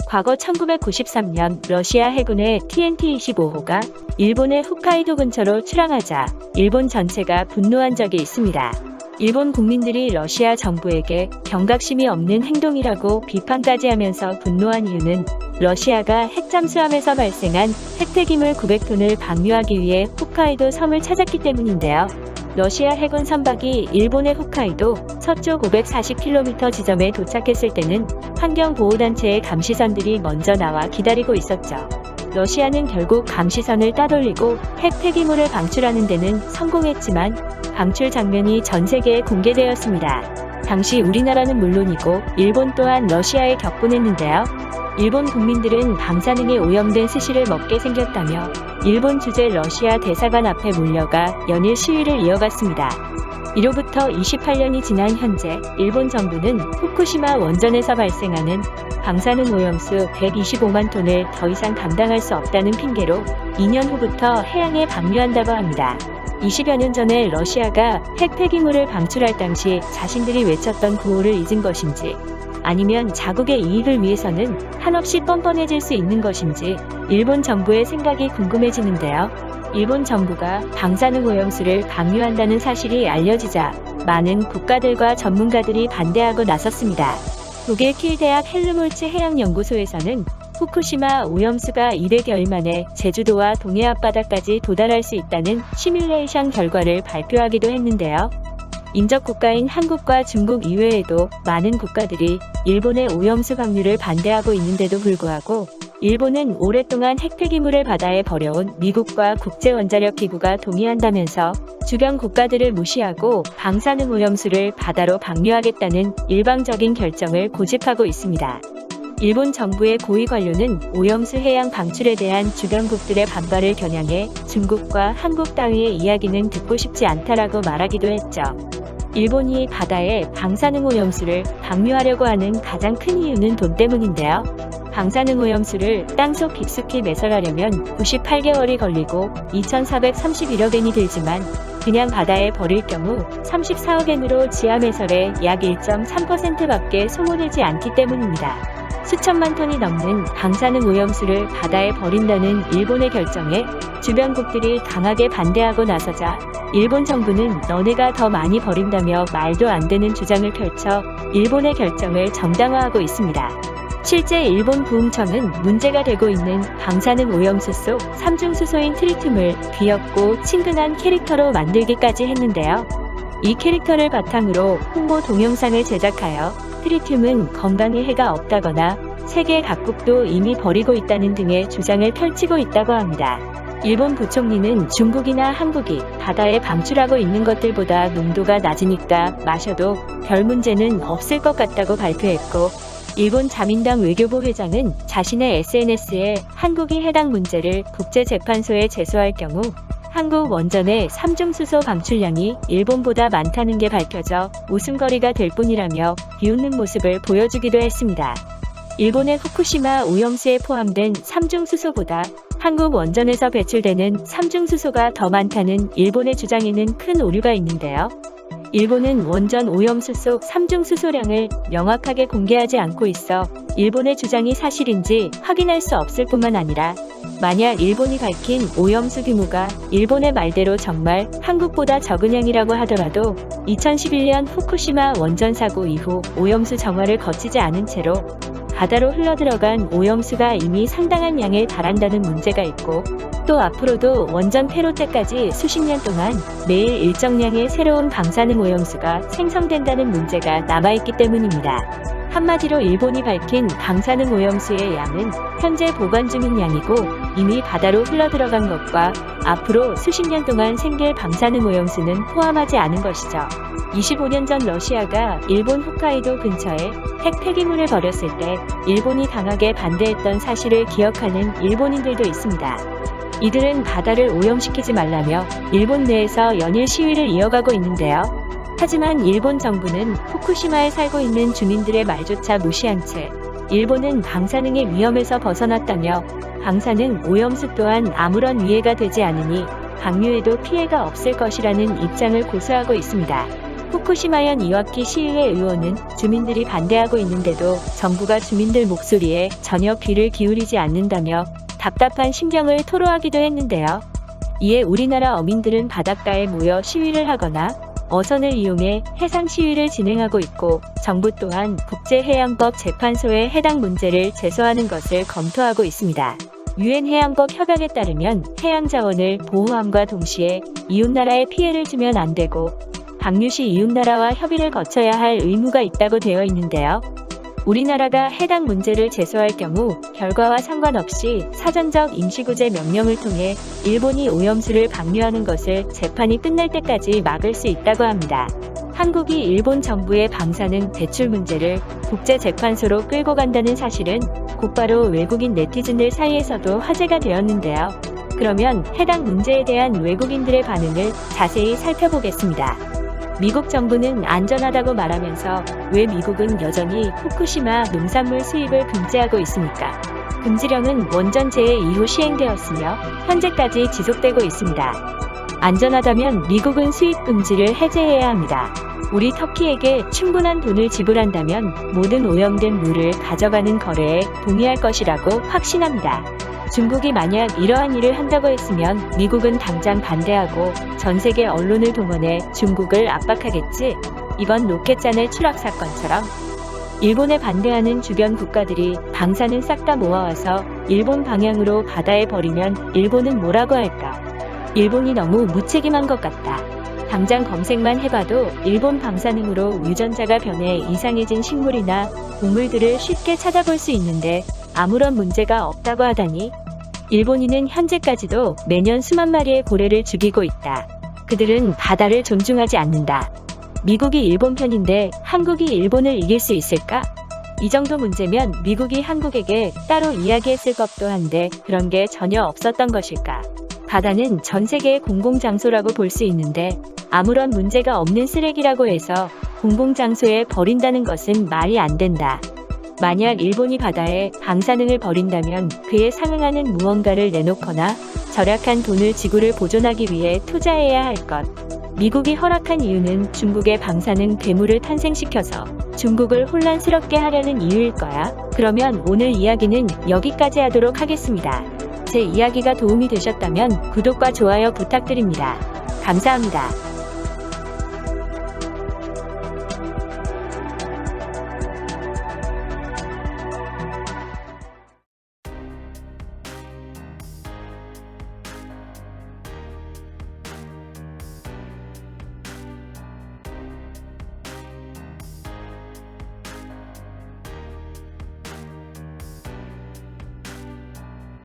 과거 1993년 러시아 해군의 TNT-25호가 일본의 홋카이도 근처로 출항하자 일본 전체가 분노한 적이 있습니다. 일본 국민들이 러시아 정부에게 경각심이 없는 행동이라고 비판까지 하면서 분노한 이유는 러시아가 핵잠수함에서 발생한 핵폐기물 900톤을 방류하기 위해 홋카이도 섬을 찾았기 때문인데요. 러시아 해군 선박이 일본의 홋카이도 서쪽 540km 지점에 도착했을 때는 환경보호단체의 감시선들이 먼저 나와 기다리고 있었죠. 러시아는 결국 감시선을 따돌리고 핵 폐기물을 방출하는 데는 성공했지만 방출 장면이 전 세계에 공개되었습니다. 당시 우리나라는 물론이고 일본 또한 러시아에 격분했는데요. 일본 국민들은 방사능에 오염된 스시를 먹게 생겼다며 일본 주재 러시아 대사관 앞에 몰려가 연일 시위를 이어갔습니다. 이로부터 28년이 지난 현재 일본 정부는 후쿠시마 원전에서 발생하는 방사능 오염수 125만 톤을 더 이상 감당할 수 없다는 핑계로 2년 후부터 해양에 방류한다고 합니다. 20여 년 전에 러시아가 핵 폐기물을 방출할 당시 자신들이 외쳤던 구호를 잊은 것인지 아니면 자국의 이익을 위해서는 한없이 뻔뻔해질 수 있는 것인지 일본 정부의 생각이 궁금해지는데요. 일본 정부가 방사능 오염수를 방류한다는 사실이 알려지자 많은 국가들과 전문가들이 반대하고 나섰습니다. 독일 킬 대학 헬르몰츠 해양연구소에서는 후쿠시마 오염수가 200여일 만에 제주도와 동해 앞바다까지 도달할 수 있다는 시뮬레이션 결과를 발표하기도 했는데요. 인접 국가인 한국과 중국 이외에도 많은 국가들이 일본의 오염수 방류를 반대하고 있는데도 불구하고 일본은 오랫동안 핵폐기물을 바다에 버려온 미국과 국제원자력기구가 동의한다면서 주변 국가들을 무시하고 방사능 오염수를 바다로 방류하겠다는 일방적인 결정을 고집하고 있습니다. 일본 정부의 고위 관료는 오염수 해양 방출에 대한 주변국들의 반발을 겨냥해 중국과 한국 따위의 이야기는 듣고 싶지 않다라고 말하기도 했죠. 일본이 바다에 방사능 오염수를 방류하려고 하는 가장 큰 이유는 돈 때문인데요. 방사능 오염수를 땅속 깊숙이 매설하려면 98개월이 걸리고 2,431억 엔이 들지만 그냥 바다에 버릴 경우 34억 엔으로 지하 매설에 약 1.3%밖에 소모되지 않기 때문입니다. 수천만 톤이 넘는 방사능 오염수를 바다에 버린다는 일본의 결정에 주변국들이 강하게 반대하고 나서자 일본 정부는 너네가 더 많이 버린다며 말도 안 되는 주장을 펼쳐 일본의 결정을 정당화하고 있습니다. 실제 일본 부흥청은 문제가 되고 있는 방사능 오염수 속 삼중수소인 트리튬을 귀엽고 친근한 캐릭터로 만들기까지 했는데요. 이 캐릭터를 바탕으로 홍보 동영상을 제작하여 트리튬은 건강에 해가 없다거나 세계 각국도 이미 버리고 있다는 등의 주장을 펼치고 있다고 합니다. 일본 부총리는 중국이나 한국이 바다에 방출하고 있는 것들보다 농도가 낮으니까 마셔도 별 문제는 없을 것 같다고 발표했고, 일본 자민당 외교부 회장은 자신의 SNS에 한국이 해당 문제를 국제재판소에 제소할 경우 한국 원전의 삼중수소 방출량이 일본보다 많다는 게 밝혀져 웃음거리가 될 뿐이라며 비웃는 모습을 보여주기도 했습니다. 일본의 후쿠시마 오염수에 포함된 삼중수소보다 한국 원전에서 배출되는 삼중수소가 더 많다는 일본의 주장에는 큰 오류가 있는데요. 일본은 원전 오염수 속 삼중수소량을 명확하게 공개하지 않고 있어 일본의 주장이 사실인지 확인할 수 없을 뿐만 아니라 만약 일본이 밝힌 오염수 규모가 일본의 말대로 정말 한국보다 적은 양이라고 하더라도 2011년 후쿠시마 원전 사고 이후 오염수 정화를 거치지 않은 채로 바다로 흘러들어간 오염수가 이미 상당한 양에 달한다는 문제가 있고, 또 앞으로도 원전 폐로 때까지 수십 년 동안 매일 일정량의 새로운 방사능 오염수가 생성된다는 문제가 남아있기 때문입니다. 한마디로 일본이 밝힌 방사능 오염수의 양은 현재 보관 중인 양이고 이미 바다로 흘러들어간 것과 앞으로 수십 년 동안 생길 방사능 오염수는 포함하지 않은 것이죠. 25년 전 러시아가 일본 홋카이도 근처에 핵 폐기물을 버렸을 때 일본이 강하게 반대했던 사실을 기억하는 일본인들도 있습니다. 이들은 바다를 오염시키지 말라며 일본 내에서 연일 시위를 이어가고 있는데요. 하지만 일본 정부는 후쿠시마에 살고 있는 주민들의 말조차 무시한 채 일본은 방사능의 위험에서 벗어났다며 방사능 오염수 또한 아무런 위해가 되지 않으니 방류에도 피해가 없을 것이라는 입장을 고수하고 있습니다. 후쿠시마현 이와키 시의회 의원은 주민들이 반대하고 있는데도 정부가 주민들 목소리에 전혀 귀를 기울이지 않는다며 답답한 심경을 토로하기도 했는데요. 이에 우리나라 어민들은 바닷가에 모여 시위를 하거나 어선을 이용해 해상 시위를 진행하고 있고, 정부 또한 국제해양법 재판소에 해당 문제를 제소하는 것을 검토하고 있습니다. 유엔 해양법 협약에 따르면 해양 자원을 보호함과 동시에 이웃나라에 피해를 주면 안 되고 방류시 이웃나라와 협의를 거쳐야 할 의무가 있다고 되어 있는데요. 우리나라가 해당 문제를 제소할 경우 결과와 상관없이 사전적 임시구제 명령을 통해 일본이 오염수를 방류하는 것을 재판이 끝날 때까지 막을 수 있다고 합니다. 한국이 일본 정부의 방사능 배출 문제를 국제재판소로 끌고 간다는 사실은 곧바로 외국인 네티즌들 사이에서도 화제가 되었는데요. 그러면 해당 문제에 대한 외국인들의 반응을 자세히 살펴보겠습니다. 미국 정부는 안전하다고 말하면서 왜 미국은 여전히 후쿠시마 농산물 수입을 금지하고 있습니까? 금지령은 원전 재해 이후 시행되었으며 현재까지 지속되고 있습니다. 안전하다면 미국은 수입 금지를 해제해야 합니다. 우리 터키에게 충분한 돈을 지불한다면 모든 오염된 물을 가져가는 거래에 동의할 것이라고 확신합니다. 중국이 만약 이러한 일을 한다고 했으면 미국은 당장 반대하고 전 세계 언론을 동원해 중국을 압박하겠지. 이번 로켓잔의 추락 사건처럼 일본에 반대하는 주변 국가들이 방사능 싹 다 모아와서 일본 방향으로 바다에 버리면 일본은 뭐라고 할까? 일본이 너무 무책임한 것 같다. 당장 검색만 해봐도 일본 방사능으로 유전자가 변해 이상해진 식물이나 동물들을 쉽게 찾아볼 수 있는데 아무런 문제가 없다고 하다니. 일본인은 현재까지도 매년 수만 마리의 고래를 죽이고 있다. 그들은 바다를 존중하지 않는다. 미국이 일본 편인데 한국이 일본을 이길 수 있을까? 이 정도 문제면 미국이 한국에게 따로 이야기했을 법도 한데 그런 게 전혀 없었던 것일까? 바다는 전 세계의 공공장소라고 볼 수 있는데 아무런 문제가 없는 쓰레기라고 해서 공공장소에 버린다는 것은 말이 안 된다. 만약 일본이 바다에 방사능을 버린다면 그에 상응하는 무언가를 내놓거나 절약한 돈을 지구를 보존하기 위해 투자해야 할 것. 미국이 허락한 이유는 중국의 방사능 괴물을 탄생시켜서 중국을 혼란스럽게 하려는 이유일 거야. 그러면 오늘 이야기는 여기까지 하도록 하겠습니다. 제 이야기가 도움이 되셨다면 구독과 좋아요 부탁드립니다. 감사합니다.